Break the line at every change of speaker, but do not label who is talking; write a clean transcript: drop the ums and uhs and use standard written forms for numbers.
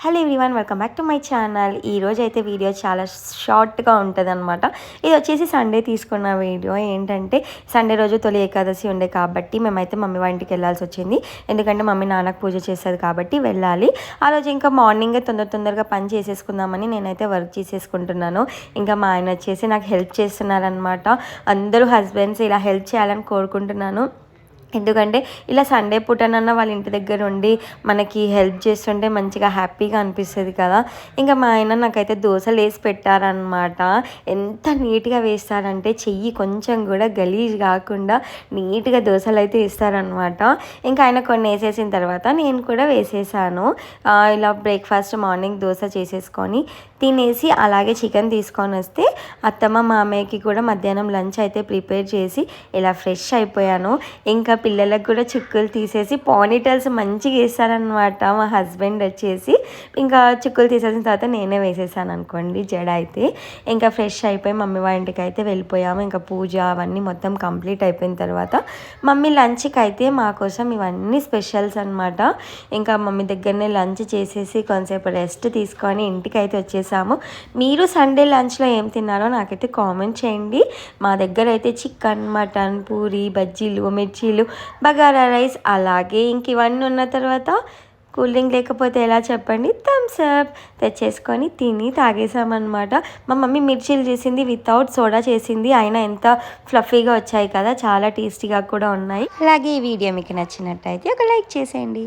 Hello everyone, welcome back to my channel. ఈరోజు అయితే video చాలా షార్ట్గా ఉంటుంది అనమాట. ఇది వచ్చేసి సండే తీసుకున్న వీడియో. ఏంటంటే సండే రోజు తొలి ఏకాదశి ఉండే కాబట్టి మేమైతే మమ్మీ వాళ్ళ ఇంటికి వెళ్ళాల్సి వచ్చింది. ఎందుకంటే మమ్మీ నాన్నకు పూజ చేస్తుంది కాబట్టి వెళ్ళాలి. ఆ రోజు ఇంకా మార్నింగే తొందరగా పని చేసేసుకుందామని నేనైతే వర్క్ చేసేసుకుంటున్నాను. ఇంకా మా ఆయన వచ్చేసి నాకు హెల్ప్ చేస్తున్నారనమాట. అందరూ హస్బెండ్స్ ఇలా హెల్ప్ చేయాలని కోరుకుంటున్నాను. ఎందుకంటే ఇలా సండే పూటనన్నా వాళ్ళ ఇంటి దగ్గర ఉండి మనకి హెల్ప్ చేస్తుంటే మంచిగా హ్యాపీగా అనిపిస్తుంది కదా. ఇంకా మా ఆయన నాకైతే దోశలు వేసి పెట్టారనమాట. ఎంత నీట్గా వేస్తారంటే చెయ్యి కొంచెం కూడా గలీజ్ కాకుండా నీట్గా దోశలు అయితే వేస్తారనమాట. ఇంకా ఆయన కొన్ని వేసేసిన తర్వాత నేను కూడా వేసేసాను. ఇలా బ్రేక్ఫాస్ట్ మార్నింగ్ దోశ చేసేసుకొని తినేసి అలాగే చికెన్ తీసుకొని వస్తే అత్తమ్మ మామయ్యకి కూడా మధ్యాహ్నం లంచ్ అయితే ప్రిపేర్ చేసి ఇలా ఫ్రెష్ అయిపోయాను. ఇంకా పిల్లలకు కూడా చుక్కలు తీసేసి పానీటైల్స్ మంచిగా వేస్తారనమాట మా హస్బెండ్ వచ్చేసి. ఇంకా చుక్కలు తీసేసిన తర్వాత నేనే వేసేసాను అనుకోండి జడ అయితే. ఇంకా ఫ్రెష్ అయిపోయి మమ్మీ వాళ్ళ ఇంటికి అయితే వెళ్ళిపోయాము. ఇంకా పూజ అవన్నీ మొత్తం కంప్లీట్ అయిపోయిన తర్వాత మమ్మీ లంచ్కి అయితే మా కోసం ఇవన్నీ స్పెషల్స్ అనమాట. ఇంకా మమ్మీ దగ్గరనే లంచ్ చేసేసి కొంతసేపు రెస్ట్ తీసుకొని ఇంటికి అయితే వచ్చేసాము. మీరు సండే లంచ్లో ఏం తిన్నారో నాకైతే కామెంట్ చేయండి. మా దగ్గర అయితే చికెన్, మటన్, పూరి, బజ్జీలు, మిర్చీలు, బగారా రైస్, అలాగే ఇంక ఇవన్నీ ఉన్న తర్వాత కూల్ డ్రింక్ లేకపోతే ఎలా చెప్పండి, థమ్స్ అప్ తెచ్చేసుకొని తిని తాగేసామన్నమాట. మా మమ్మీ మిర్చీలు చేసింది వితౌట్ సోడా చేసింది. అయినా ఎంత ఫ్లఫీగా వచ్చాయి కదా, చాలా టేస్టీగా కూడా ఉన్నాయి. అలాగే ఈ వీడియో మీకు నచ్చినట్టయితే ఒక లైక్ చేసేయండి.